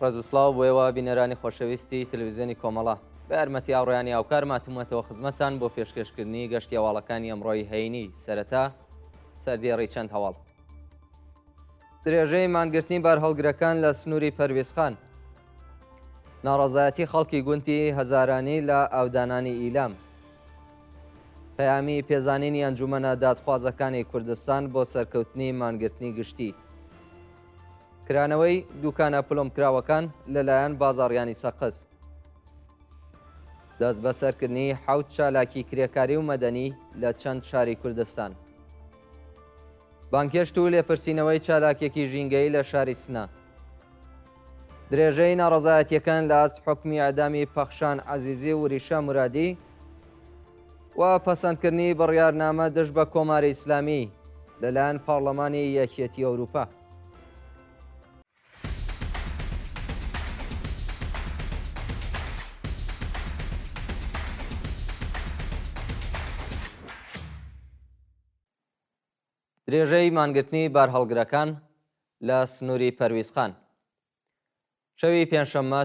ڕێز و سڵاو بۆیەوە بینەرانی خۆشەویستی تەلەڤیزیۆنی کۆمەڵە بە یارمەتی ئاڕۆیانی هاوکار ماتومەتەوە خزمەتتان بۆ پێشکەشکردنی گەشتی هەواڵەکانی ئەمڕۆی هەینی سەرەتا سەردێڕی چەند هەواڵ. درێژەی مانگرتنی بارهەڵگرەکان لە سنووری پەروێزخان، ناڕەزایەتی خەڵکی گوندی هەزارانی لە ئاودانانی ئیلام، پەیامی پێزانینی ئەنجومەنە دادخوازەکانی کوردستان بۆ سەرکەوتنی مانگرتنی گشتی، کرانەوەی دوکانە پلۆمکراوەکان لەلایەن بازاڕیانی سەقز، دەست بەسەرکردنی 7 چالاکی کرێکاری و مەدەنی لە چەند شاری کوردستان، بانکێشت و لێپرسینەوەی چالاکێکی ژینگەی لە شاری سنە، درێژەی ناڕەزایەتیەکان لە ئاست حکمی ئەدامی پەخشان عەزیزی و ریشە مورادی و پەسەندکردنی بڕیارنامە دژ بە کۆماری ئیسلامی لەلایەن پاڕلەمانی یەکێتی ئەوروپا. درێژەی مانگرتنی بارهەڵگرەکان لە سنووری پەرویزخان، شەوی پێنجشەممە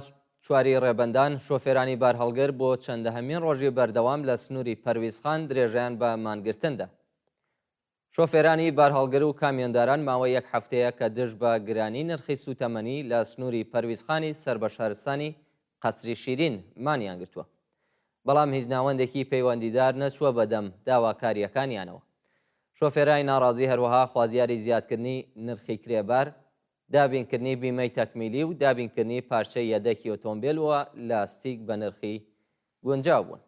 4 ڕێبەندان شۆفێرانی بارهەڵگر بۆ چەندەهەمین ڕۆژی بەردەوام لە سنووری پەرویزخان درێژەیان بە مانگرتندا. شۆفێرانی بارهەڵگر و کامیۆنداران ماوەی 1 هەفتەیە کە دژ بە گرانی نرخی سوتەمەنی لە سنووری پەرویزخانی سەر بە شارستانی قەسری شیرین مانیان گرتووە، بەڵام هیچ ناوەندێکی پەیوەندیدار نەچووە بەدەم داواکاریەکانیانەوە. شۆفێرای ناڕازی هەروەها خوازیاری زیادکردنی نرخی کرێبار، دابینکردنی بیمەی تەکمیلی و دابینکردنی پارچەی یەدەکی ئۆتۆمبیل و لاستیک بە نرخی گونجاو بوون.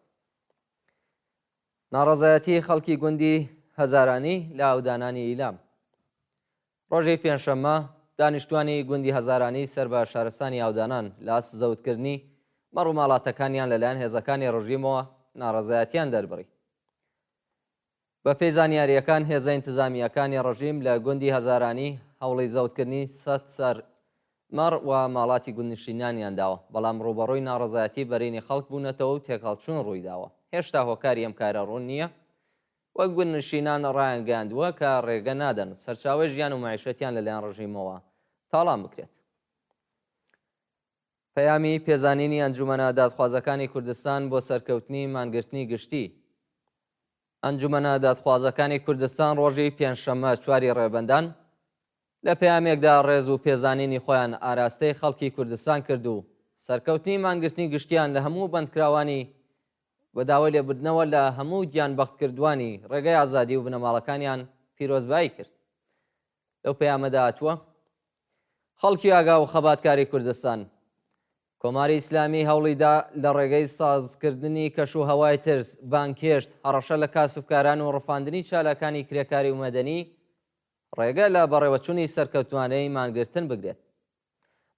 ناڕەزایەتی خەڵکی گوندی هەزارانی لە ئاودانانی ئیلام، ڕۆژی پێنجشەممە دانیشتوانی گوندی هەزارانی سەر بە شارستانی ئاودانان لە ئاست زەوتکردنی مەڕ و ماڵاتەکانیان لەلایەن هێزەکانی ڕژیمەوە ناڕەزایەتیان دەربڕی. بە پێی زانیاریەکان هێزە ئینتزامیەکانی ڕژیم لە گوندی هەزارانی هەوڵی زەوتکردنی 100 سەر مەڕ و ماڵاتی گوندنشینانیان داوە، بەڵام ڕوبەڕووی ناڕەزایەتی بەرینی خەڵک بوونەتەوە و تێکەڵچوون ڕوویداوە. هێشتا هۆکاری ئەم کارە ڕوون نییە وەک گوندنشینان ڕایانگەاندووە کە ڕێگە نادەن سەرچاوەی ژیان و معیشەتیان لەلایەن ڕژیمەوە تاڵان بکرێت. پەیامی پێزانینی ئەنجومەنە دادخوازەکانی کوردستان بۆ سەرکەوتنی مانگرتنی گشتی، ئەنجومەنە دادخوازەکانی کوردستان ڕۆژی پێنجشەممە 4 ڕێبەندان لە پەیامێکدا ڕێز و پێزانینی خۆیان ئاراستەی خەڵکی کوردستان کرد و سەرکەوتنی مانگرتنی گشتیان لە هەموو بەندکراوانی بەداوای لێبوردنەوە لە هەموو گیانبەختکردوانی ڕێگەی ئازادی و بنەماڵەکانیان پیرۆزبایی کرد. لەو پەیامەدا هاتووە: خەڵکی ئاگا و خەباتکاری کوردستان، کۆماری ئیسلامی هەوڵیدا لە ڕێگەی سازکردنی کەش و هەوای ترس، بانکێشت، هەڕەشە لە کاسبکاران و ڕفاندنی چالاکانی کرێکاری و مەدەنی ڕێگە لە بەڕێوەچوونی سەرکەوتوانەی مانگرتن بگرێت،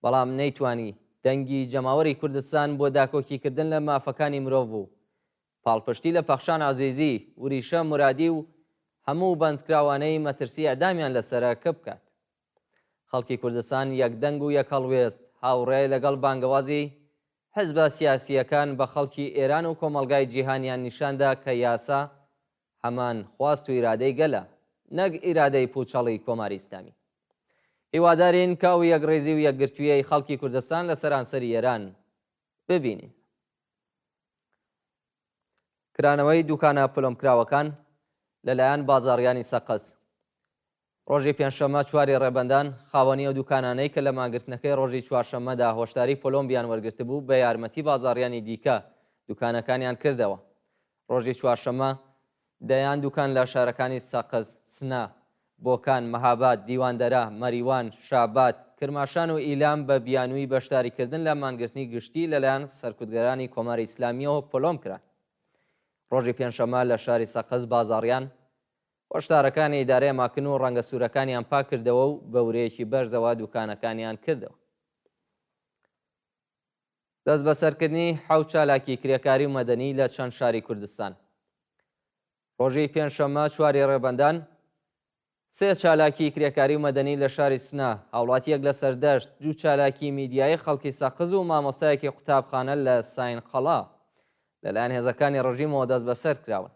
بەڵام نەیتوانی دەنگی جەماوەری کوردستان بۆ داکۆکیکردن لە مافەکانی مرۆڤ بوو، پاڵپشتی لە پەخشان عەزیزی و ریشە مورادی و هەموو بەندکراوانەی مەترسی ئەدامیان لەسەرەکە بکات. خەڵکی کوردستان یەکدەنگ و یەک هەڵوێست هاوڕێ لەگەڵ بانگەوازی حزبە سیاسیەکان بە خەڵکی ئێران و کۆمەڵگای جیهانیان نیشاندا کە یاسا هەمان خواست و ئیرادەی گەلە، نەک ئیرادەی پوچەڵی کۆماری ئیسلامی. هیوادارین کە ئەو یەکڕێزی و یەکگرتوویەی خەڵکی کوردستان لە سەرانسەری ئێران ببینین. کرانەوەی دوکانە پلۆمکراوەکان لەلایەن بازاڕیانی سەقز، ڕۆژی پێنجشەممە 4 ڕێبەندان خاوەنی ئەو دوکانانەی کە لە مانگرتنەکەی ڕۆژی چوارشەممەدا هۆشداری پۆلۆمبیان وەرگرت بوو بە یارمەتی بازاڕیانی دیکە دوکانەکانیان کردەوە. ڕۆژی چوارشەممە دەیان دوکان لە شارەکانی سەقز، سنە، بۆکان، مەهاباد، دیواندەرە، مەریوان، شابات، کرماشان و ئیلام بە بیانووی بەشداریکردن لە مانگرتنی گشتی لەلایەن سەرکوتگەرانی کۆماری ئیسلامیەوە پۆلۆم کران. ڕۆژی پێنجشەممە لە شاری سەقز بازاڕیان هۆشدارەکانی ئیدارەی ئەماکن و ڕەنگە سوورەکانیان پاک کردەوە و بەورەیەکی بەرزەوە دوکانەکانیان کردەوە. دەست بەسەرکردنی 7 چالاکی کرێکاری و مەدەنی لە چەند شاری کوردستان، ڕۆژی پێنجشەممە 4 ڕێبەندان 3 چالاکی کرێکاری و مەدەنی لە شاری سنە، هاوڵاتیەک لە سەردەشت، 2 چالاکی میدیایی خەڵکی سەقز و مامۆستایەکی قوتابخانە لە ساینقەڵا لەلایەن هێزەکانی ڕژیمەوە دەست بەسەر کراون.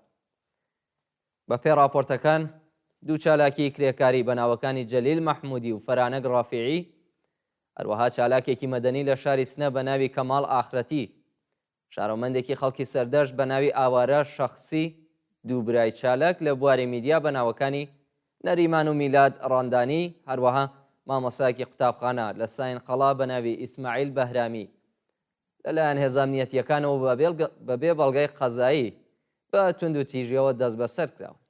بە پێی راپۆرتەکان 2 چالاکی کرێکاری بە ناوەکانی جەلیل مەحموودی و فەرانەگ ڕافیعی هەروەها چالاکێکی مەدەنی لە شاری سنە بە ناوی کەماڵ ئاخرەتی، شارۆمەندێکی خەڵکی سەردەشت بە ناوی ئاوارە شەخسی دووبرای چالاک لە بواری میدیا بە ناوەکانی نەریمان و میلاد ڕاندانی، هەروەها مامۆستایەکی قوتابخانە لە ساین قەڵا بە ناوی ئیسماعیل بەهرامی لەلایەن هێزە ئەمنیەتیەکانەوە بەبێ بەڵگەی قەزایی بە توند و تیژیەوە دەست بەسەر کراوە.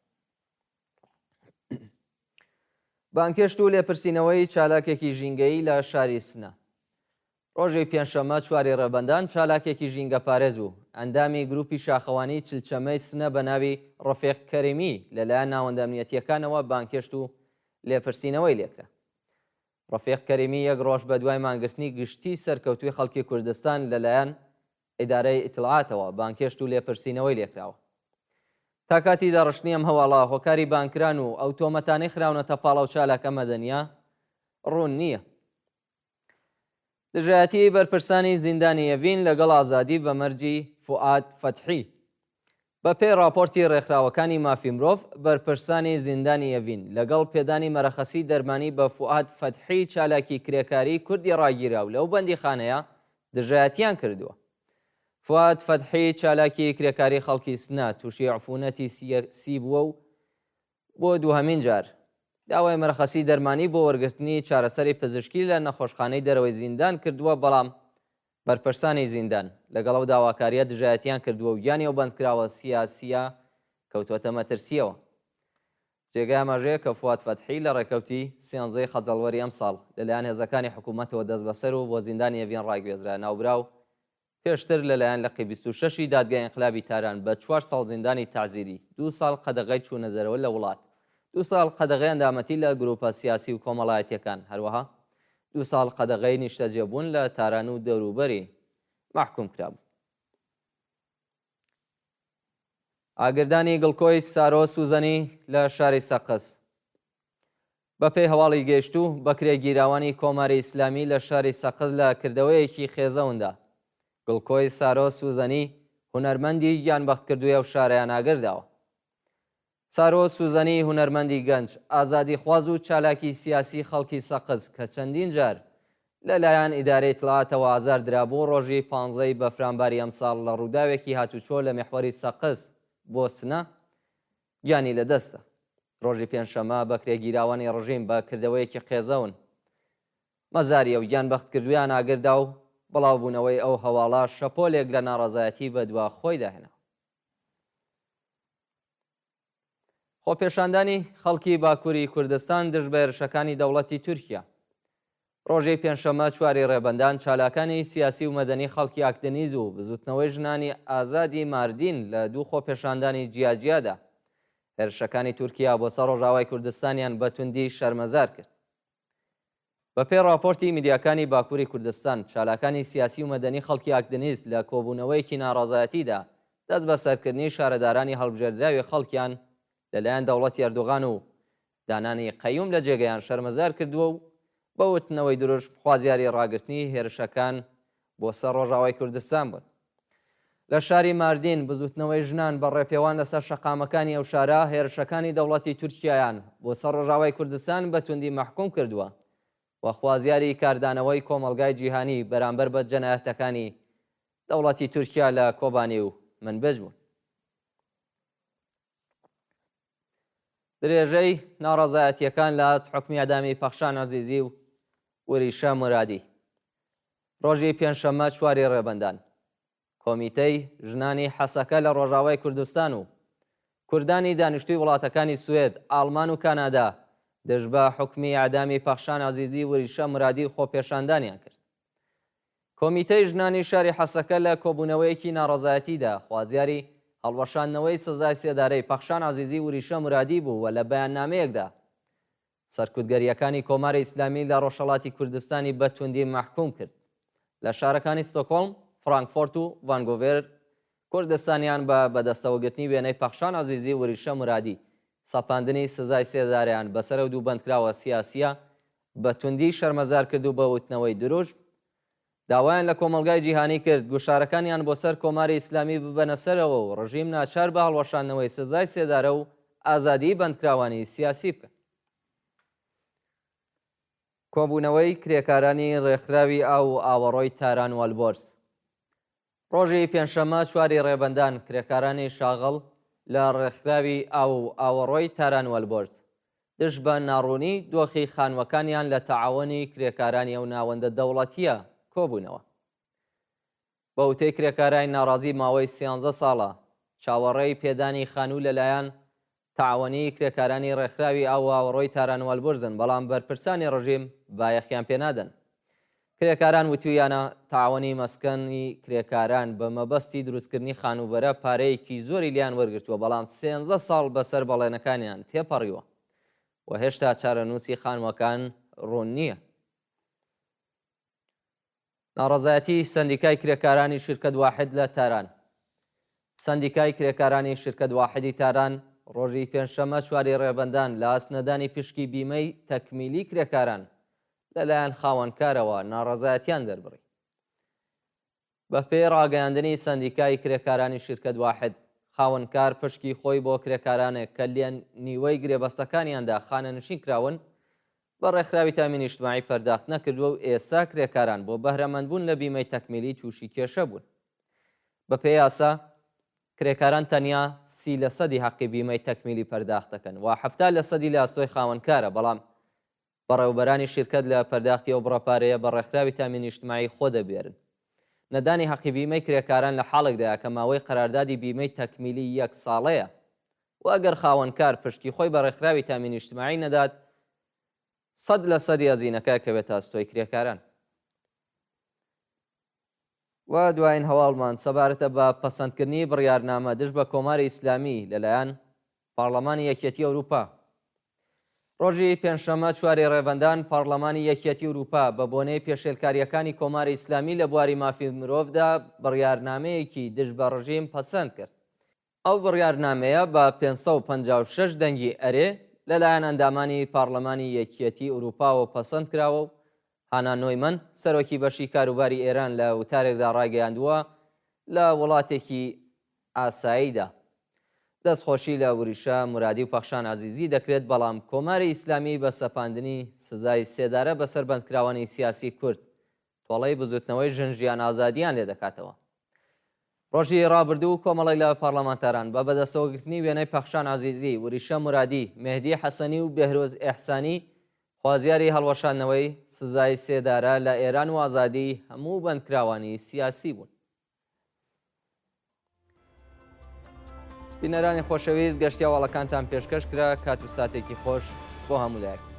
بانکێشت و لێپرسینەوەی چالاکێکی ژینگەیی لە شاری سنە. ڕۆژی پێنجشەممە چواری ڕێبەندان چالاکێکی ژینگە پارێز بوو. ئەندامی گروپی شاخەوانی چلچەمەی سنە بە ناوی ڕەفیق کەریمی لەلایەن ناوەندە ئەمنیەتیەکانەوە بانکێشت و لێپرسینەوەی لێکرا. ڕەفیق کەریمی یەک ڕۆژ بە دوای مانگرتنی گشتی سەرکەوتوی خەڵکی کوردستان لەلایەن ئیدارەی ئیتڵعاتەوە بانکێشت و لێپرسینەوەی لێکراوە. تا کاتی دەڕشتنی ئەم هەواڵە هۆکاری بانکران و ئەو تۆمەتانەی خراونەتە پاڵەو چالاکە مەدەنیە ڕوون نییە. دژایەتی بەرپرسانی زیندانی یەڤین لەگەڵ ئازادی بە مەرجی فوئاد فەتحی. بە پێی راپۆرتی ڕێکخراوەکانی مافی مرۆڤ، بەرپرسانی زیندانی یەڤین لەگەڵ پێدانی مەرەخەسی دەرمانی بە فوئاد فەتحی چالاکی کرێکاری کوردی ڕاگیراو لەو بەندیخانەیە دژایەتیان کردووە. فوئاد فەتحی چالاکی کرێکاری خەڵکی سنە تووشی عفونەتی سی بووە و بۆ دووهەمین جار داوای مەرەخەسی دەرمانی بۆ وەرگرتنی چارەسەری پزیشکی لە نەخۆشخانەی دەرەوەی زیندان کردووە، بەڵام بەرپرسانی زیندان لەگەڵ ئەو داواکاریە دژایەتیان کردووە و گیانی ئەو بەندکراوە سیاسیە کەوتوەتە مەترسیەوە. جێگای ئاماژەیە کە فوئاد فەتحی لە ڕێکەوتی سێنزەی خەجەڵوەری ئەم ساڵ لەلایەن هێزەکانی حکوومەتەوە دەست بەسەر و بۆ زیندانی یەڤین ڕاگوێزرا، ناوبراو پێشتر لەلایەن لە قی 26 دادگای ئینقلابی تاران بە 4 ساڵ زیندانی تعزیری، 2 ساڵ قەدەغەی چوونە دەرەوە لە وڵات، 2 ساڵ قەدەغەی ئەندامەتی لە گروپە سیاسی و کۆمەڵایەتیەکان، هەروەها 2 ساڵ قەدەغەی نیشتەجێبوون لە تاران و دەوروبەری محکوم کرابوو. ئاگردانی گڵکۆی سارۆ سوزەنی لە شاری سەقز. بەپێی هەواڵی گەیشتوو بەکرێ گیراوانی کۆماری ئیسلامی لە شاری سەقز لە کردەوەیەکی خێزەوندا. گڵکۆی سارۆ سوزەنی هونەرمەندی گیانبەخت کردوویە و شارەیان ئاگرداوە. سارۆ سوزەنی هونەرمەندی گەنج، ئازادی خواز و چالاکی سیاسی خەڵکی سەقز کە چەندین جار لەلایەن ئیدارەی ئیتڵعاتەوە ئازار درابوو، ڕۆژی 15 بەفرامباری ئەم ساڵ لە ڕووداوێکی هاتوچۆ لە مێحوەری سەقز بۆ سنە گیانی لەدەستە. ڕۆژی پێنجشەممە بەکرێگیراوانی ڕژیم بە کردەوەیەکی قێزەون مەزاریە و گیانبەخت کردویان ئاگردا و بڵاوبوونەوەی ئەو هەواڵە شەپۆلێک لە ناڕەزایەتی بە دوا خۆی داهێنا. خۆپێشاندانی خەڵکی باکووری کوردستان دژ بە هێرشەکانی دەوڵەتی تورکیا. ڕۆژەی پێنجشەممە چواری ڕێبەندان چالاکانی سیاسی و مەدەنی خەڵکی ئاکدنیز و بزوتنەوەی ژنانی ئازادی ماردین لە دوو خۆپێشاندانی جیاجیادا هێرشەکانی تورکیا بۆ سەر ڕۆژاوای کوردستانیان بە توندی شەرمەزار کرد. بەپێی راپۆرتی میدیاکانی باکووری کوردستان، چالاکانی سیاسی و مەدەنی خەڵکی ئاکدنیز لە کۆبوونەوەیەکی ناڕازایەتیدا دەست بە سەرکردنی شارەدارانی هەڵبژێردراوی خەڵکیان لەلایەن دەوڵەتی ئەردوغان و دانانی قەیوم لە جێگەیان شەرمەزار کردووە و بە وتنەوەی دروست خوازیاری ڕاگررتنی هێرشەکان بۆ سەر ڕۆژاوای کوردستان بوون. لە شاری ماردین بزوتنەوەی ژنان بە ڕێپێوان لەسەر شەقامەکانی ئەو شارە هێرشەکانی دەوڵەتی تورکیایان بۆ سەر ڕۆژاوای کوردستان بە توندی محکوم کردووە و خوازیاری کاردانەوەی کۆمەلگای جیهانی بەرامبەر بە جەنایەتەکانی دەوڵەتی تورکیا لە کۆبانی و منبەج بوون. درێژەی ناڕەزایەتیەکان لە حکمی ئەدامی پەخشان عەزیزی و وریشە مرادی. ڕۆژی پێنجشەممە چواری ڕێبەندان کۆمیتەی ژنانی حەسەکە لە ڕۆژاوای کوردستان و کوردانی دانیشتووی وڵاتەکانی سوێد، ئاڵمان و کانادا دژ بە حکمی ئەدامی پەخشان عەزیزی وریشە مرادی خۆپێشاندانیان کرد. کۆمیتەی ژنانی شاری حەسەکە لە کۆبوونەوەیەکی ناڕەزایەتیدا خوازیاری هەڵوەشاندنەوەی سزای سێدارەی پەخشان عەزیزی وریشە مرادی بوو و لە بەیاننامەیەکدا سەرکوتگەریەکانی کۆماری ئیسلامی لە ڕۆژهەڵاتی کوردستانی بە توندی محکوم کرد. لە شارەکانی ستۆکۆڵم، فڕانکفۆرت و ڤانگۆڤێر کوردستانیان بە بەدەستەوەگرتنی وێنەی پەخشان عەزیزی وریشە مرادی سەپاندنی سزای سێداریان بەسەر و دوو بەندکراوە سیاسیە بە توندی شەرمەزار کرد و بە وتنەوەی دروست داوایان لە کۆمەلگای جیهانی کرد گوشارەکانیان بۆ سەر کۆماری ئیسلامی ببەنە سەرەوە و ڕژیم ناچار بە هەڵوەشاندنەوەی سزای سێدارە و ئازادی بەندکراوانی سیاسی بکە. کۆبوونەوەی کرێکارانی ڕێکخراوی ئاو و ئاوەڕۆی تاران والبۆرس. ڕۆژی پێنجشەممە 4 ڕێبەندان کرێکارانی شاغڵ لە ڕێکخراوی ئاو و ئاوەڕۆی تاران والبۆرس دژ بە ناڕوونی دۆخی خانوەکانیان لە تەعاونی کرێکارانی ئەو ناوەندە دەوڵەتیە کۆبوونەوە. بە وتەی کرێکارانی ناڕازی ماوەی 13 ساڵە چاوەڕێی پێدانی خانوو لەلایەن تەعاونی کرێکارانی ڕێکخراوی ئاو و ئاوەڕۆی تاران والبۆرزن، بەڵام بەرپرسانی ڕژیم بایەخیان پێنادەن. کرێکاران وتویانە تەعاونی مەسکەنی کرێکاران بە مەبەستی دروستکردنی خانوبەرە پارەیەکی زۆری لیان وەرگرتووە، بەڵام 13 ساڵ بەسەر بەڵێنەکانیان تێپەڕیوە و هێشتا چارەنووسی خانووەکان ڕوون نییە. ناڕەزایەتی سەندیکای کرێکارانی شرکەت واحد لە تاران. سەندیکای کرێکارانی شرکەت واحدی تاران ڕۆژی پێنجشەممە 4 ڕێبەندان لە ئاستنەدانی پشکی بیمەی تەکمیلی کرێکاران لەلایەن خاوەنکارەوە ناڕەزایەتیان دەربڕی. بە پێی ڕاگەیاندنی سەندیکای کرێکارانی شرکەت واحد، خاوەنکار پشکی خۆی بۆ کرێکارانێک کە لە نیوەی گرێبەستەکانیاندا خانەنشین کراون بە ڕێکخراوی تامینی نیشتیماعی پەرداخت نەکردووە و ئێستا کرێکاران بۆ بەهرەمەندبوون لە بیمەی تەکمیلی تووشی کێشە بوون. بە پێی یاسا کرێکاران تەنیا 30% حەقی بیمەی تەکمیلی پەرداخت دەکەن و 70% لە ئاستۆی خاوەنکارە، بەڵام بەڕێوەبەرانی شرکەت لە پەرداختی ئەو بڕەپارەیە بە ڕێکخراوی تامینی نیشتیماعی خۆ دەبێرن. نەدانی حەقی بیمەی کرێکاران لە حاڵێکدایە کە ماوەی قەراردادی بیمەی تەکمیلی 1 ساڵەیە و ئەگەر خاوەنکار پشکی خۆی بە ڕێکخراوی تامینی نیشتیماعی نەدات 100% یازینەکە کەوێتە ئاستۆی کرێکاران. و دوایین هەواڵمان سەبارەتە بە پەسەندکردنی بڕیارنامە دژ بە کۆماری ئیسلامی لەلایەن پاڕلەمانی یەکێتی ئەوروپا. ڕۆژی پێنجشەممە 4 ڕێبەندان پاڕلەمانی یەکێتی ئەوروپا بە بۆنەی پێشێلکاریەکانی کۆماری ئیسلامی لە بواری مافی مرۆڤدا بڕیارنامەیەکی دژ بە ڕژیم پەسەند کرد. ئەو بڕیارنامەیە بە 556 دەنگی ئەرێ لەلایەن ئەندامانی پاڕلەمانی یەکێتی ئەوروپاوە پەسەند کراوە و هانا نۆیمەن سەرۆکی بەشی کاروباری ئێران لە وتارێکدا ڕاگەیاندووە لە وڵاتێکی ئاساییدا دەستخۆشی لە وریشە مرادی و پەخشان عزیزی دەکرێت، بەڵام کۆماری ئیسلامی بە سەپاندنی سزای سێدارە بەسەر بەندکراوانی سیاسی کورد تۆڵەی بزوتنەوەی ژنجیان ئازادیان لێ دەکاتەوە. ڕۆژی ڕابردوو کۆمەڵی لە پاڕلەمانتاران بە بەدەستەوەگرتنی وێنەی پەخشان عزیزی، وریشە مرادی، مێهدی حەسەنی و بێهرۆز ئێحسانی خوازیاری هەڵوەشاندنەوەی سزای سێدارە لە ئێران و ئازادی هەموو بەندکراوانی سیاسی بوون. بینەرانی خۆشەویست، گەشتیاواڵەکانتان پێشکەش کرا. کات و ساتێکی خۆش بۆ هەموو لایەک.